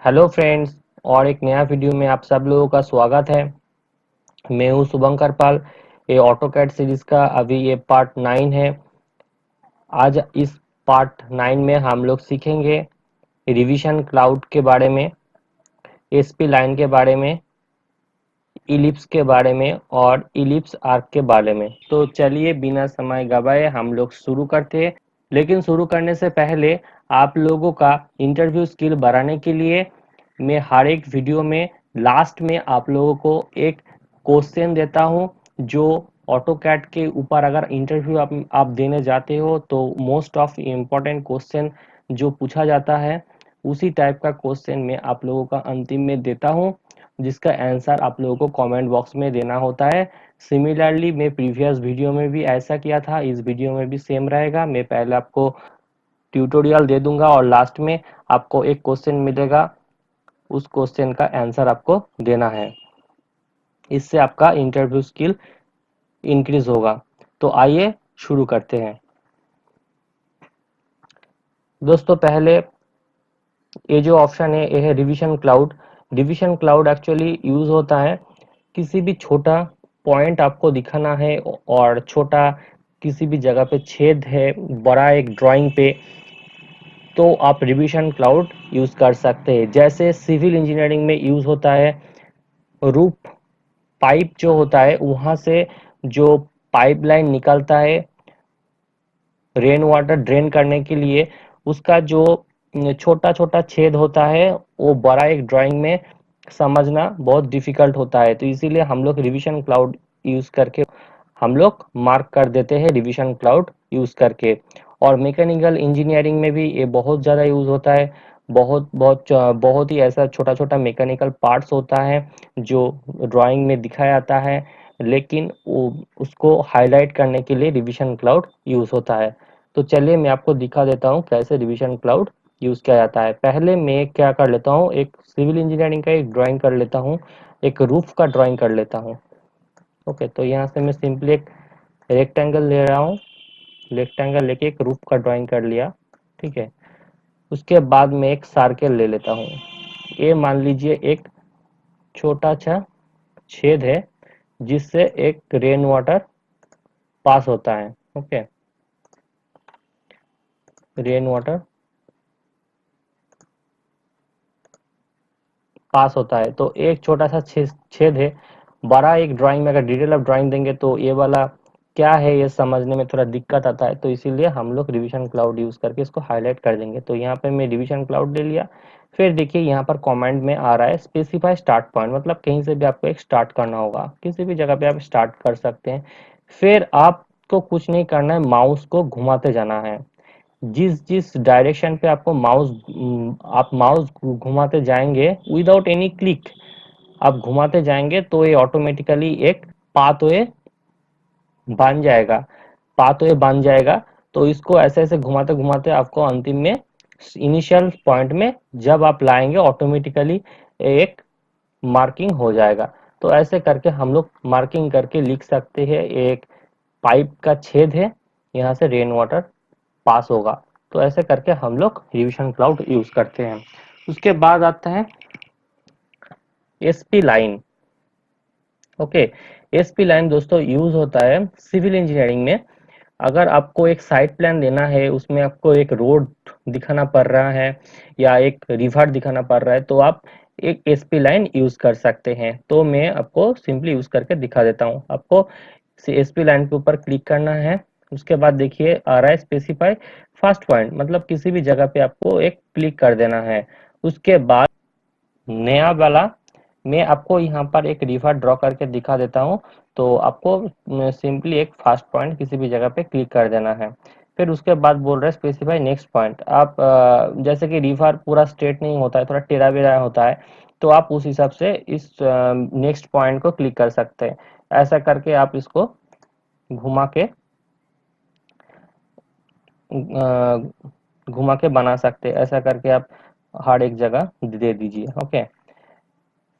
Hello friends. और एक नया वीडियो में आप सब लोगों का स्वागत है। मैं हूं शुभंकर पाल। ये ऑटोकैड सीरीज का अभी ये पार्ट 9 है। आज इस पार्ट 9 में हम लोग सीखेंगे रिवीजन क्लाउड के बारे में, एसपी लाइन के बारे में, इलिप्स के बारे में और इलिप्स आर्क के बारे में। तो चलिए बिना समय गवाए हम लोग शुरू करते हैं। लेकिन शुरू करने से पहले आप लोगों का इंटरव्यू स्किल बढ़ाने के लिए मैं हर एक वीडियो में लास्ट में आप लोगों को एक क्वेश्चन देता हूं, जो ऑटोकैड के ऊपर अगर इंटरव्यू आप देने जाते हो तो मोस्ट ऑफ इम्पोर्टेंट क्वेश्चन जो पूछा जाता है उसी टाइप का क्वेश्चन मैं आप लोगों का अंतिम में देता हूं, जिसका आंसर आप लोगों को कमेंट बॉक्स में देना होता है। सिमिलरली मैं प्रीवियस वीडियो में भी ऐसा किया था, इस वीडियो में भी सेम रहेगा। मैं पहले आपको ट्यूटोरियल दे दूंगा और लास्ट में आपको एक क्वेश्चन मिलेगा, उस क्वेश्चन का आंसर आपको देना है। इससे आपका इंटरव्यू स्किल इंक्रीज होगा। तो आइए शुरू करते हैं। दोस्तों पहले ये जो ऑप्शन है ये है revision cloud. Revision cloud actually use होता है किसी भी छोटा पॉइंट आपको दिखाना है और छोटा किसी भी जगह पे छेद है बड़ा एक ड्राइंग पे, तो आप रिवीजन क्लाउड यूज कर सकते हैं। जैसे सिविल इंजीनियरिंग में यूज होता है, रूफ पाइप जो होता है वहां से जो पाइपलाइन निकलता है रेन वाटर ड्रेन करने के लिए, उसका जो छोटा छोटा छेद होता है वो बड़ा एक ड्राइंग में समझना बहुत डिफिकल्ट होता है। तो इसीलिए हम लोग रिवीजन क्लाउड यूज करके हम लोग मार्क कर देते हैं रिवीजन क्लाउड यूज करके। और मैकेनिकल इंजीनियरिंग में भी ये बहुत ज़्यादा यूज होता है। बहुत ही ऐसा छोटा छोटा मैकेनिकल पार्ट्स होता है जो ड्राइंग में दिखाया जाता है, लेकिन वो उसको हाईलाइट करने के लिए रिवीजन क्लाउड यूज होता है। तो चलिए मैं आपको दिखा देता हूँ कैसे रिवीजन क्लाउड यूज किया जाता है। पहले मैं क्या कर लेता हूँ, एक सिविल इंजीनियरिंग का एक ड्राइंग कर लेता हूँ, एक रूफ का ड्राइंग कर लेता हूँ। ओके, तो यहाँ से मैं सिंपली एक रेक्टेंगल ले रहा हूँ, रेक्टेंगल लेके एक रूफ का ड्राइंग कर लिया। ठीक है, उसके बाद मैं एक सर्कल ले लेता हूँ। ये मान लीजिए एक छोटा सा छेद है जिससे एक रेन वाटर पास होता है। ओके, रेन वाटर पास होता है। तो एक छोटा सा छेद है। बड़ा एक ड्राइंग में अगर डिटेल ऑफ ड्राइंग देंगे तो ये वाला क्या है ये समझने में थोड़ा दिक्कत आता है, तो इसीलिए हम लोग रिवीजन क्लाउड यूज करके इसको हाईलाइट कर देंगे। तो यहाँ पे मैं रिवीजन क्लाउड ले लिया। फिर देखिए यहाँ पर कमेंट में आ रहा है स्पेसिफाई स्टार्ट पॉइंट, मतलब कहीं से भी आपको एक स्टार्ट करना होगा, किसी भी जगह पे आप स्टार्ट कर सकते हैं। फिर आपको कुछ नहीं करना है, माउस को घुमाते जाना है। जिस जिस डायरेक्शन पे आपको आप माउस घुमाते जाएंगे विदाउट एनी क्लिक आप घुमाते जाएंगे तो ये ऑटोमेटिकली एक पाथवे बन जाएगा, पाथवे बन जाएगा। तो इसको ऐसे ऐसे घुमाते घुमाते आपको अंतिम में इनिशियल पॉइंट में जब आप लाएंगे ऑटोमेटिकली एक मार्किंग हो जाएगा। तो ऐसे करके हम लोग मार्किंग करके लिख सकते हैं एक पाइप का छेद है, यहाँ से रेन वाटर पास होगा। तो ऐसे करके हम लोग रिवीजन क्लाउड यूज करते हैं। उसके बाद आता है SP line. Okay, SP line दोस्तों यूज होता है सिविल इंजीनियरिंग में। अगर आपको एक साइट प्लान देना है, उसमें आपको एक रोड दिखाना पड़ रहा है या एक रिवर दिखाना पड़ रहा है, तो आप एक एसपी लाइन यूज कर सकते हैं। तो मैं आपको सिंपली यूज करके दिखा देता हूँ। आपको एसपी लाइन के ऊपर क्लिक करना है। उसके बाद देखिए आ रहा है स्पेसिफाई फर्स्ट पॉइंट, मतलब किसी भी जगह पे आपको एक क्लिक कर देना है। उसके बाद नया वाला मैं आपको यहाँ पर एक रिवर ड्रॉ करके दिखा देता हूँ। तो आपको सिंपली एक फास्ट पॉइंट किसी भी जगह पे क्लिक कर देना है। फिर उसके बाद बोल रहा है स्पेसिफाई नेक्स्ट पॉइंट। आप जैसे कि रिवर पूरा स्ट्रेट नहीं होता है, थोड़ा टेढ़ा बेढ़ा होता है, तो आप उस हिसाब से इस नेक्स्ट पॉइंट को क्लिक कर सकते हैं। ऐसा करके आप इसको घुमा के घुमा के बना सकते हैं। ऐसा करके आप हर एक जगह दे दीजिए। ओके,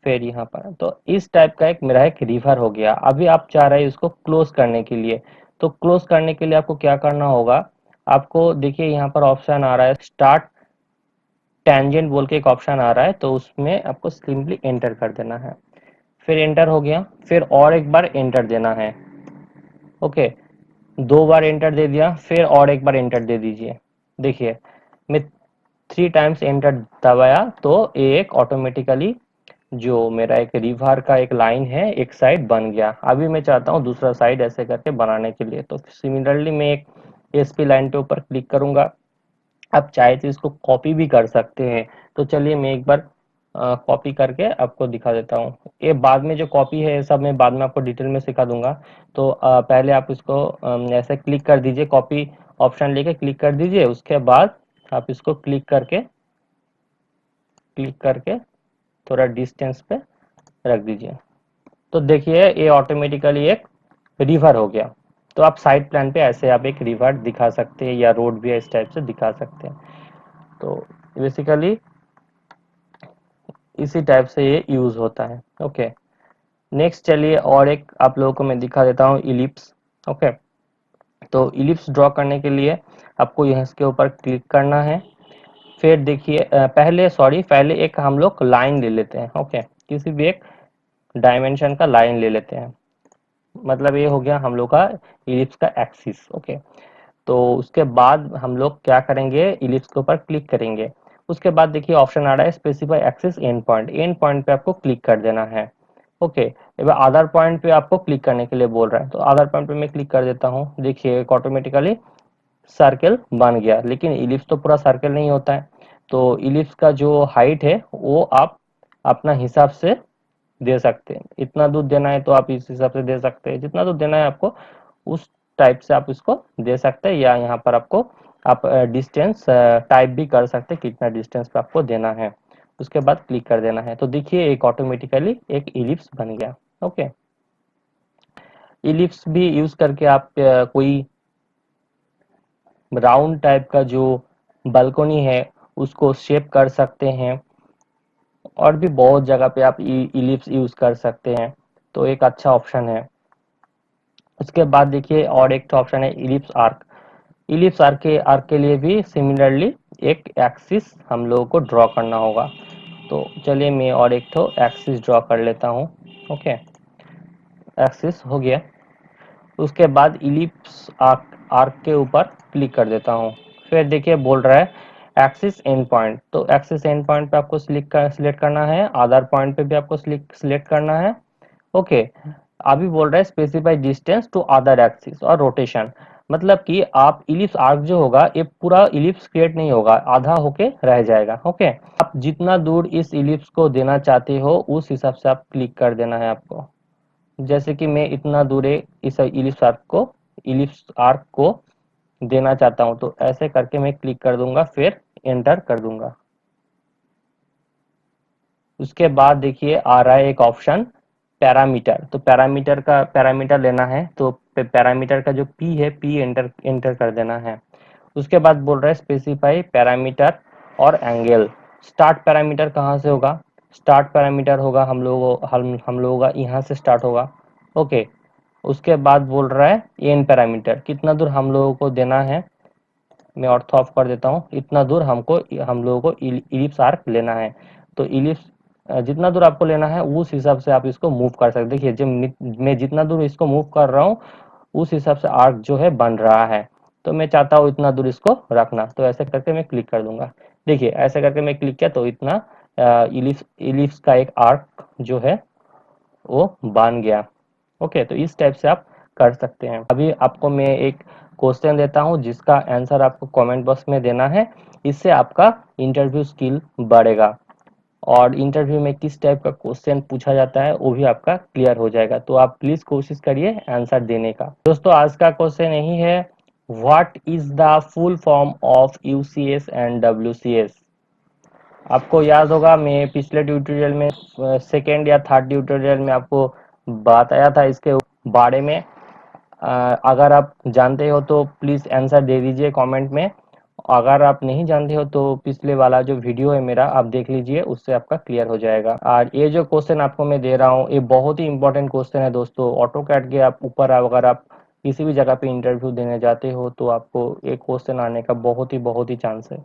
फिर यहाँ पर तो इस टाइप का एक मेरा एक रिवर हो गया। अभी आप चाह रहे हैं इसको क्लोज करने के लिए, तो क्लोज करने के लिए आपको क्या करना होगा, आपको देखिए यहाँ पर ऑप्शन आ रहा है स्टार्ट टेंजेंट बोल के एक ऑप्शन आ रहा है, तो उसमें आपको सिंपली एंटर कर देना है। फिर एंटर हो गया, फिर और एक बार एंटर देना है। ओके, 2 बार एंटर दे दिया, फिर और एक बार एंटर दे दीजिए। देखिए मैं 3 टाइम्स एंटर दबाया तो ये एक ऑटोमेटिकली जो मेरा एक रिवर का एक लाइन है एक साइड बन गया। अभी मैं चाहता हूँ दूसरा साइड ऐसे करके बनाने के लिए, तो सिमिलरली मैं एक एसपी लाइन के ऊपर क्लिक करूंगा। आप चाहे तो इसको कॉपी भी कर सकते हैं, तो चलिए मैं एक बार कॉपी करके आपको दिखा देता हूँ। ये बाद में जो कॉपी है ये सब मैं बाद में आपको डिटेल में सिखा दूंगा। तो पहले आप इसको ऐसे क्लिक कर दीजिए, कॉपी ऑप्शन लेके क्लिक कर दीजिए, उसके बाद आप इसको क्लिक करके थोड़ा डिस्टेंस पे रख दीजिए। तो देखिए ये ऑटोमेटिकली एक रिवर हो गया। तो आप साइड प्लान पे ऐसे आप एक रिवर दिखा सकते हैं या रोड भी इस टाइप से दिखा सकते हैं। तो बेसिकली इसी टाइप से ये यूज होता है। ओके, नेक्स्ट चलिए और एक आप लोगों को मैं दिखा देता हूँ, इलिप्स। ओके, तो इलिप्स ड्रॉ करने के लिए आपको यहाँ इसके ऊपर क्लिक करना है। फिर देखिए पहले एक हम लोग लाइन ले लेते हैं। ओके, किसी भी एक डायमेंशन का लाइन ले लेते हैं। मतलब ये हो गया हम लोग का इलिप्स का एक्सिस। ओके, तो उसके बाद हम लोग क्या करेंगे, इलिप्स के ऊपर क्लिक करेंगे। उसके बाद देखिए ऑप्शन आ रहा है specify axis and point. And point पे आपको क्लिक कर देना है। ओके, अब आधार पॉइंट पे आपको क्लिक करने के लिए बोल रहा है, तो आधार पॉइंट पे मैं क्लिक कर देता हूँ। देखिए ऑटोमेटिकली सर्कल बन गया, लेकिन इलिप्स तो पूरा सर्कल नहीं होता है। तो इलिप्स का जो हाइट है वो आप अपना हिसाब से दे सकते हैं। इतना दूर देना है तो आप इस हिसाब से दे सकते हैं, जितना दूर देना है आपको उस टाइप से आप इसको दे सकते हैं। या यहाँ पर आपको आप डिस्टेंस टाइप भी कर सकते हैं, कितना डिस्टेंस पे आपको देना है। उसके बाद क्लिक कर देना है, तो देखिए एक ऑटोमेटिकली एक इलिप्स बन गया। ओके, इलिप्स भी यूज करके आप कोई राउंड टाइप का जो बालकनी है उसको शेप कर सकते हैं, और भी बहुत जगह पे आप इलिप्स यूज कर सकते हैं। तो एक अच्छा ऑप्शन है। उसके बाद देखिए और एक ऑप्शन है इलिप्स आर्क। इलिप्स आर्क के लिए भी सिमिलरली एक एक्सिस हम लोगों को ड्रॉ करना होगा। तो चलिए मैं और एक तो एक्सिस ड्रॉ कर लेता हूँ। ओके, एक्सिस हो गया। उसके बाद इलिप्स आर्क के ऊपर क्लिक कर देता हूँ। फिर देखिए बोल रहा है एक्सिस एंड पॉइंट, तो एक्सिस एंड पॉइंट पे आपको सिलेक्ट करना है। आधार पॉइंट पे भी आपको सिलेक्ट करना है। ओके, अभी बोल रहा है specify distance to other axis और रोटेशन। मतलब कि आप इलिप्स आर्क जो होगा ये पूरा इलिप्स क्रिएट नहीं होगा, आधा होके रह जाएगा। ओके, आप जितना दूर इस इलिप्स को देना चाहते हो उस हिसाब से आप क्लिक कर देना है आपको। जैसे कि मैं इतना दूर इस इलिप्स आर्क को देना चाहता हूं, तो ऐसे करके मैं क्लिक कर दूंगा, फिर एंटर कर दूंगा। उसके बाद देखिए आ रहा है एक ऑप्शन पैरामीटर। तो पैरामीटर लेना है, तो पैरामीटर का जो पी है, पी एंटर एंटर कर देना है। उसके बाद बोल रहा है स्पेसिफाई पैरामीटर और एंगल। स्टार्ट पैरामीटर कहाँ से होगा, स्टार्ट पैरामीटर होगा हम लोगों का यहाँ से स्टार्ट होगा। ओके, उसके बाद बोल रहा है एन पैरामीटर, कितना दूर हम लोगों को देना है। मैं ऑर्थो ऑफ कर देता हूँ। इतना दूर हम लोगों को इलिप्स आर्क लेना है। तो इलिप्स जितना दूर आपको लेना है उस हिसाब से आप इसको मूव कर सकते हैं। देखिए जब मैं जितना दूर इसको मूव कर रहा हूँ उस हिसाब से आर्क जो है बन रहा है। तो मैं चाहता हूँ इतना दूर इसको रखना, तो ऐसे करके मैं क्लिक कर दूंगा। देखिए ऐसे करके मैं क्लिक किया तो इतना इलिप्स का एक आर्क जो है वो बन गया। ओके, तो इस टाइप से आप कर सकते हैं। अभी आपको मैं एक क्वेश्चन देता हूँ जिसका आंसर आपको कमेंट बॉक्स में देना है। इससे आपका इंटरव्यू स्किल बढ़ेगा, और इंटरव्यू में किस टाइप का क्वेश्चन पूछा जाता है वो भी आपका क्लियर हो जाएगा। तो आप प्लीज कोशिश करिए आंसर देने का। दोस्तों आज का क्वेश्चन यही है, what is the full form of UCS and WCS. आपको याद होगा मैं पिछले ट्यूटोरियल में सेकेंड या थर्ड ट्यूटोरियल में आपको बताया था इसके बारे में। अगर आप जानते हो तो प्लीज आंसर दे दीजिए कमेंट में। अगर आप नहीं जानते हो तो पिछले वाला जो वीडियो है मेरा आप देख लीजिए, उससे आपका क्लियर हो जाएगा। और ये जो क्वेश्चन आपको मैं दे रहा हूँ ये बहुत ही इंपॉर्टेंट क्वेश्चन है दोस्तों। ऑटोकैड के आप ऊपर अगर आप किसी भी जगह पे इंटरव्यू देने जाते हो तो आपको एक क्वेश्चन आने का बहुत ही चांस है।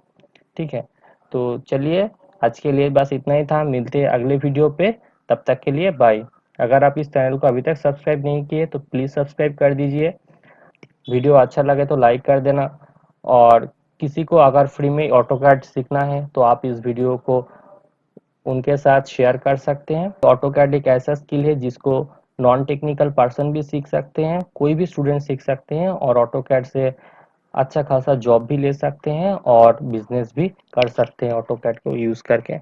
ठीक है, तो चलिए आज के लिए बस इतना ही था, मिलते हैं अगले वीडियो पे, तब तक के लिए बाय। अगर आप इस चैनल को अभी तक सब्सक्राइब नहीं किए तो प्लीज़ सब्सक्राइब कर दीजिए, वीडियो अच्छा लगे तो लाइक कर देना, और किसी को अगर फ्री में ऑटोकैड सीखना है तो आप इस वीडियो को उनके साथ शेयर कर सकते हैं। ऑटोकैड एक ऐसा स्किल है जिसको नॉन टेक्निकल पर्सन भी सीख सकते हैं, कोई भी स्टूडेंट सीख सकते हैं, और ऑटोकैड से अच्छा खासा जॉब भी ले सकते हैं और बिजनेस भी कर सकते हैं ऑटोकैड को यूज़ करके।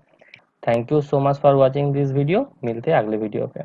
Thank you so much for watching this video, मिलते हैं अगले वीडियो पे।